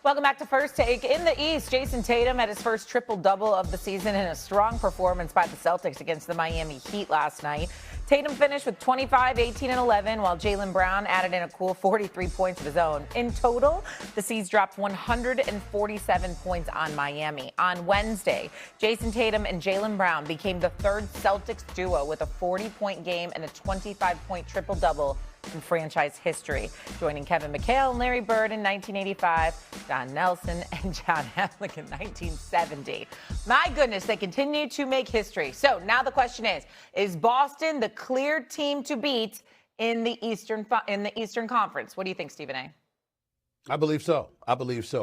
Welcome back to First Take. In the East, Jason Tatum had his first triple-double of the season in a strong performance by the Celtics against the Miami Heat last night. Tatum finished with 25, 18, and 11, while Jaylen Brown added in a cool 43 points of his own. In total, the C's dropped 147 points on Miami. On Wednesday, Jason Tatum and Jaylen Brown became the third Celtics duo with a 40-point game and a 25-point triple-double in franchise history, joining Kevin McHale and Larry Bird in 1985, Don Nelson and John Havlicek in 1970. My goodness, they continue to make history. So now the question is Boston the clear team to beat in the Eastern Conference? What do you think, Stephen A? I believe so.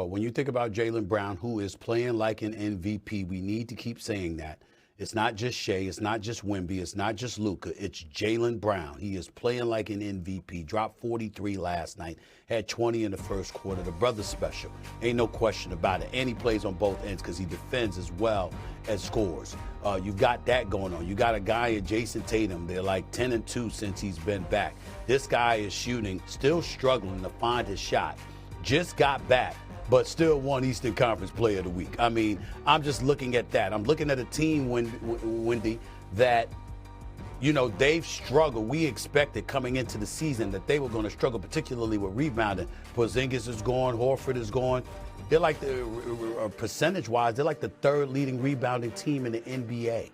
When you think about Jaylen Brown, who is playing like an MVP, we need to keep saying that. It's not just Shea, it's not just Wemby, it's not just Luka, it's Jaylen Brown. He is playing like an MVP. Dropped 43 last night, had 20 in the first quarter. The brother's special. Ain't no question about it. And he plays on both ends because he defends as well as scores. You've got that going on. You got a guy at Jason Tatum. They're like 10-2 since he's been back. This guy is shooting, still struggling to find his shot. Just got back, but still won Eastern Conference Player of the Week. I mean, I'm just looking at that. I'm looking at a team, Wendy, that, you know, they've struggled. We expected coming into the season that they were going to struggle, particularly with rebounding. Porzingis is gone. Horford is gone. They're like, percentage-wise, they're like the third leading rebounding team in the NBA.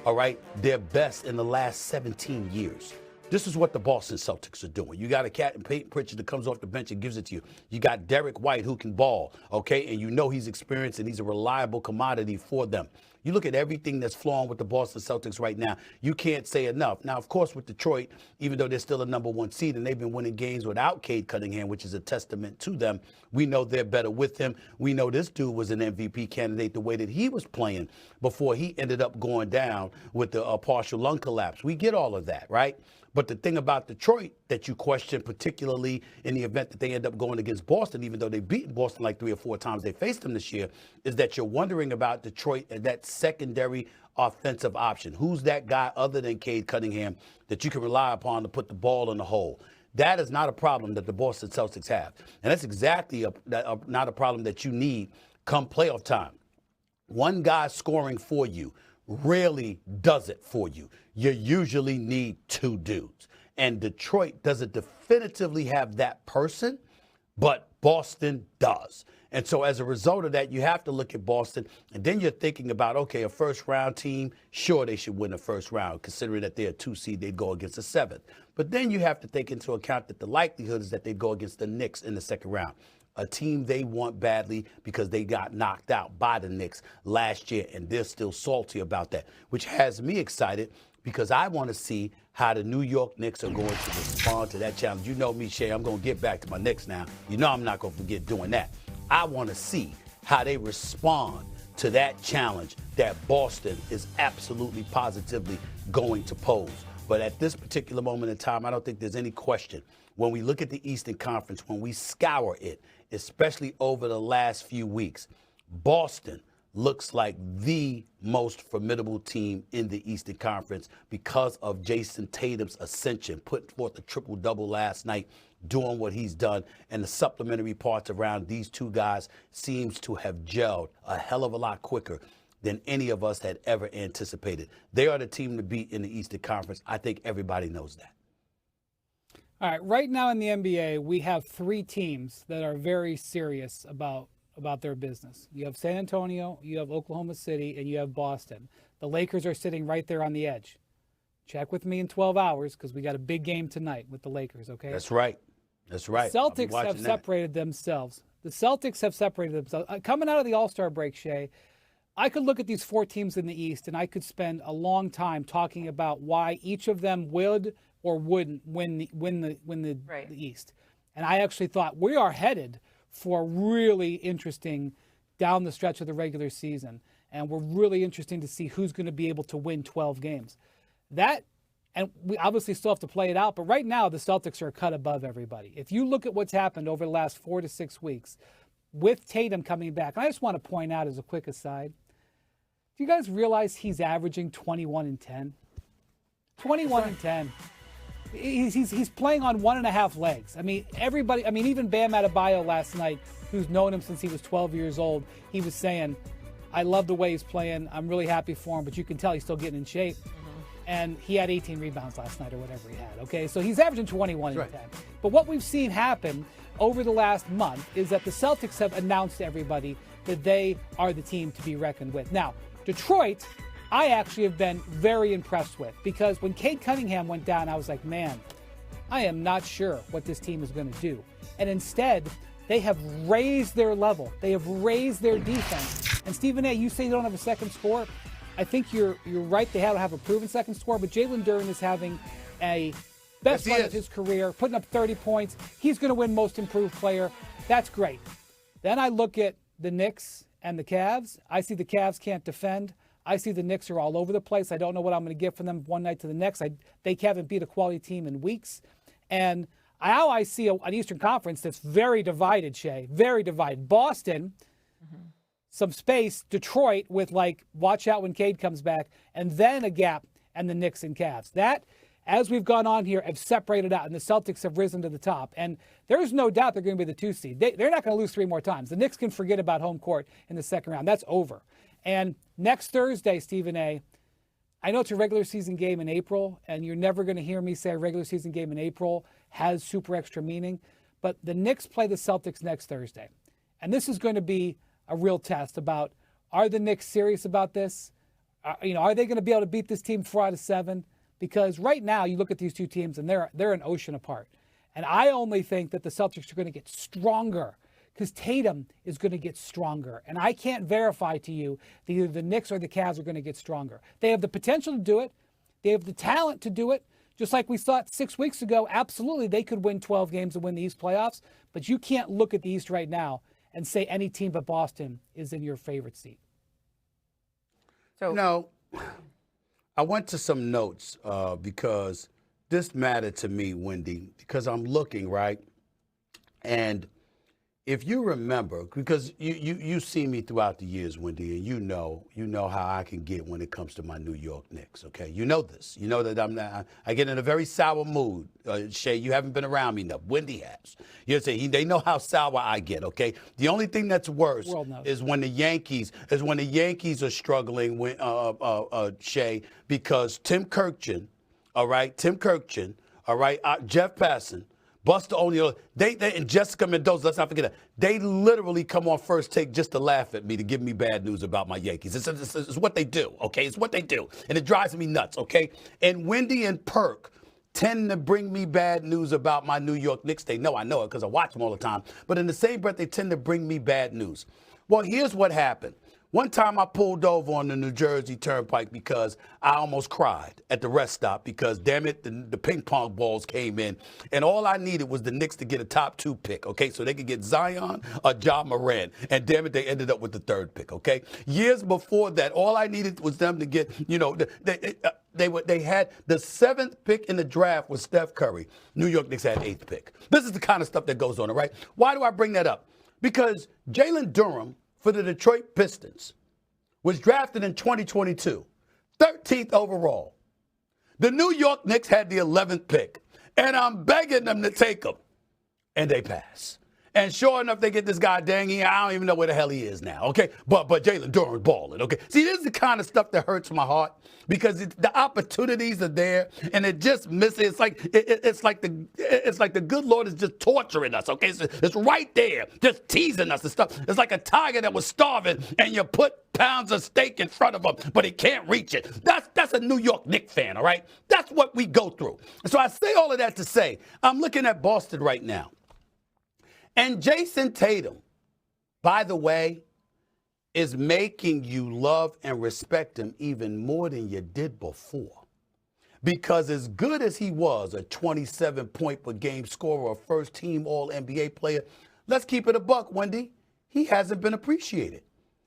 All right? They're best in the last 17 years. This is what the Boston Celtics are doing. You got a cat in Peyton Pritchard that comes off the bench and gives it to you. You got Derek White who can ball, okay? And you know he's experienced and he's a reliable commodity for them. You look at everything that's flowing with the Boston Celtics right now, you can't say enough. Now, of course, with Detroit, even though they're still a number one seed and they've been winning games without Cade Cunningham, which is a testament to them, we know they're better with him. We know this dude was an MVP candidate the way that he was playing before he ended up going down with the partial lung collapse. We get all of that, right? But the thing about Detroit that you question, particularly in the event that they end up going against Boston, even though they've beaten Boston like 3 or 4 times they faced them this year, is that you're wondering about Detroit and that secondary offensive option. Who's that guy other than Cade Cunningham that you can rely upon to put the ball in the hole? That is not a problem that the Boston Celtics have. And that's exactly not a problem that you need come playoff time. One guy scoring for you rarely does it for you. You usually need 2 dudes. And Detroit doesn't definitively have that person, but Boston does. And so as a result of that, you have to look at Boston, and then you're thinking about, okay, a first-round team, sure, they should win the first round, considering that they're a 2 seed, they'd go against a 7th. But then you have to take into account that the likelihood is that they'd go against the Knicks in the second round, a team they want badly because they got knocked out by the Knicks last year, and they're still salty about that, which has me excited because I want to see how the New York Knicks are going to respond to that challenge. You know me, Shea, I'm going to get back to my Knicks now. You know I'm not going to forget doing that. I want to see how they respond to that challenge that Boston is absolutely positively going to pose. But at this particular moment in time, I don't think there's any question. When we look at the Eastern Conference, when we scour it, especially over the last few weeks, Boston looks like the most formidable team in the Eastern Conference because of Jason Tatum's ascension, putting forth a triple-double last night, doing what he's done, and the supplementary parts around these two guys seems to have gelled a hell of a lot quicker than any of us had ever anticipated. They are the team to beat in the Eastern Conference. I think everybody knows that. All right, right now in the NBA, we have 3 teams that are very serious about their business. You have San Antonio, you have Oklahoma City, and you have Boston. The Lakers are sitting right there on the edge. Check with me in 12 hours because we got a big game tonight with the Lakers, okay? That's right. That's right. The Celtics have separated themselves. Coming out of the All-Star break, Shea, I could look at these 4 teams in the East, and I could spend a long time talking about why each of them would or wouldn't win the East. And I actually thought we are headed for really interesting down the stretch of the regular season. And we're really interesting to see who's going to be able to win 12 games. And we obviously still have to play it out, but right now the Celtics are a cut above everybody. If you look at what's happened over the last 4 to 6 weeks with Tatum coming back, and I just want to point out as a quick aside, do you guys realize he's averaging 21 and 10? 21 and 10. he's playing on 1.5 legs. I mean, everybody. I mean, even Bam Adebayo last night, who's known him since he was 12 years old, he was saying, "I love the way he's playing. I'm really happy for him, but you can tell he's still getting in shape." And he had 18 rebounds last night or whatever he had. Okay, so he's averaging 21 in 10. But what we've seen happen over the last month is that the Celtics have announced to everybody that they are the team to be reckoned with. Now, Detroit, I actually have been very impressed with, because when Cade Cunningham went down, I was like, man, I am not sure what this team is going to do. And instead, they have raised their level. They have raised their defense. And Stephen A., you say they don't have a second score. I think you're right. They don't have a proven second score, but Jalen Duren is having a best run of his career, putting up 30 points. He's going to win Most Improved Player. That's great. Then I look at the Knicks and the Cavs. I see the Cavs can't defend. I see the Knicks are all over the place. I don't know what I'm going to get from them one night to the next. They haven't beat a quality team in weeks. And now I see an Eastern Conference that's very divided, Shea. Very divided. Boston, some space. Detroit with, like, watch out when Cade comes back. And then a gap, and the Knicks and Cavs. That, as we've gone on here, have separated out, and the Celtics have risen to the top. And there's no doubt they're going to be the 2 seed. They're not going to lose 3 more times. The Knicks can forget about home court in the second round. That's over. And next Thursday, Stephen A., I know it's a regular season game in April, and you're never going to hear me say a regular season game in April has super extra meaning. But the Knicks play the Celtics next Thursday. And this is going to be a real test about, are the Knicks serious about this? Are they going to be able to beat this team 4 out of 7? Because right now you look at these two teams and they're an ocean apart. And I only think that the Celtics are going to get stronger because Tatum is going to get stronger. And I can't verify to you that either the Knicks or the Cavs are going to get stronger. They have the potential to do it. They have the talent to do it. Just like we thought 6 weeks ago, absolutely, they could win 12 games and win the East playoffs. But you can't look at the East right now and say any team but Boston is in your favorite seat. So, no, I went to some notes because this mattered to me, Wendy, because I'm looking, right? And if you remember, because you see me throughout the years, Wendy, and you know how I can get when it comes to my New York Knicks, okay? You know this. You know that I get in a very sour mood. Shea, you haven't been around me enough. Wendy has. You say they know how sour I get, okay? The only thing that's worse is when the Yankees are struggling with Shea, because Tim Kirkjian, all right, Jeff Passan, Buster O'Neil, they and Jessica Mendoza, let's not forget that. They literally come on First Take just to laugh at me, to give me bad news about my Yankees. It's what they do, okay? It's what they do. And it drives me nuts, okay? And Wendy and Perk tend to bring me bad news about my New York Knicks. They know I know it because I watch them all the time. But in the same breath, they tend to bring me bad news. Well, here's what happened. One time I pulled over on the New Jersey Turnpike because I almost cried at the rest stop because, damn it, the ping pong balls came in. And all I needed was the Knicks to get a top 2 pick, okay? So they could get Zion or Ja Morant. And damn it, they ended up with the 3rd pick, okay? Years before that, all I needed was them to get, they had the 7th pick in the draft with Steph Curry. New York Knicks had 8th pick. This is the kind of stuff that goes on, all right? Why do I bring that up? Because Jalen Duren, for the Detroit Pistons, was drafted in 2022, 13th overall. The New York Knicks had the 11th pick, and I'm begging them to take him, and they pass. And sure enough, they get this guy, I don't even know where the hell he is now, okay? But Jalen Duren's balling, okay? See, this is the kind of stuff that hurts my heart because the opportunities are there, and it just misses. It's like the good Lord is just torturing us, okay? It's right there, just teasing us and stuff. It's like a tiger that was starving, and you put pounds of steak in front of him, but he can't reach it. That's a New York Knicks fan, all right? That's what we go through. So I say all of that to say, I'm looking at Boston right now. And Jason Tatum, by the way, is making you love and respect him even more than you did before. Because as good as he was, a 27-point-per-game scorer, a first-team All-NBA player, let's keep it a buck, Wendy, he hasn't been appreciated.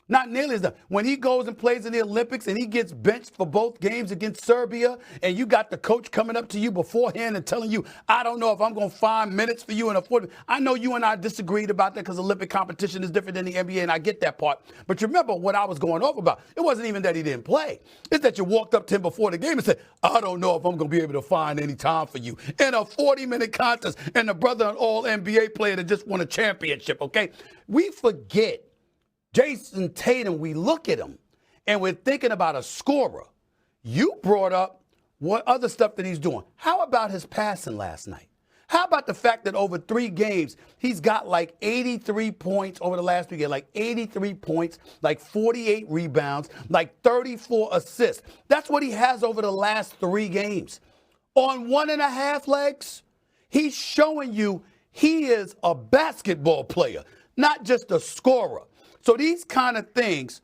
Not nearly as done. When he goes and plays in the Olympics and he gets benched for both games against Serbia, and you got the coach coming up to you beforehand and telling you, I don't know if I'm going to find minutes for you in a 40. I know you and I disagreed about that because Olympic competition is different than the NBA, and I get that part. But you remember what I was going off about. It wasn't even that he didn't play. It's that you walked up to him before the game and said, I don't know if I'm going to be able to find any time for you in a 40-minute contest, and the brother, an all-NBA player that just won a championship, okay? We forget. Jason Tatum, we look at him, and we're thinking about a scorer. You brought up what other stuff that he's doing. How about his passing last night? How about the fact that over 3 games, he's got like 83 points over the last 3 games, like 83 points, like 48 rebounds, like 34 assists. That's what he has over the last 3 games. On 1.5 legs, he's showing you he is a basketball player, not just a scorer. So these kind of things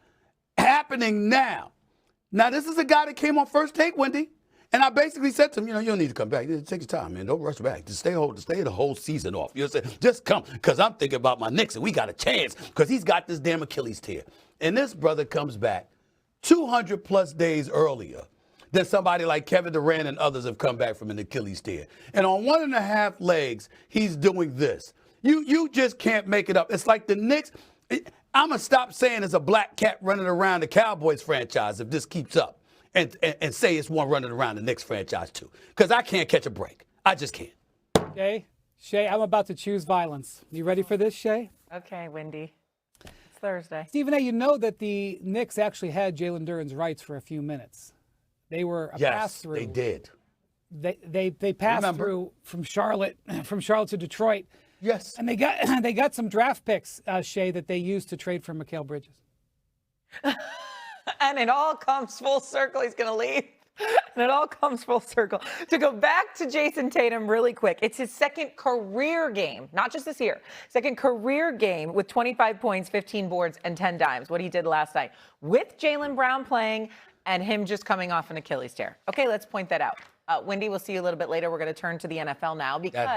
happening now. Now, this is a guy that came on First Take, Wendy. And I basically said to him, you don't need to come back. Take your time, man. Don't rush back. Just stay the whole season off. You know, just come, because I'm thinking about my Knicks, and we got a chance because he's got this damn Achilles tear. And this brother comes back 200-plus days earlier than somebody like Kevin Durant and others have come back from an Achilles tear. And on 1.5 legs, he's doing this. You just can't make it up. It's like the Knicks. I'm going to stop saying there's a black cat running around the Cowboys franchise if this keeps up and say it's one running around the Knicks franchise too, because I can't catch a break. I just can't. Shay, I'm about to choose violence. You ready for this, Shay? Okay, Wendy. It's Thursday. Stephen A., you know that the Knicks actually had Jalen Duren's rights for a few minutes. They were a pass-through. Yes, they did. They passed through from Charlotte to Detroit. Yes. And they got some draft picks, Shay, that they used to trade for Mikal Bridges. And it all comes full circle. He's going to leave. And it all comes full circle. To go back to Jason Tatum really quick, it's his second career game, not just this year, second career game with 25 points, 15 boards, and 10 dimes, what he did last night, with Jaylen Brown playing and him just coming off an Achilles tear. Okay, let's point that out. Wendy, we'll see you a little bit later. We're going to turn to the NFL now because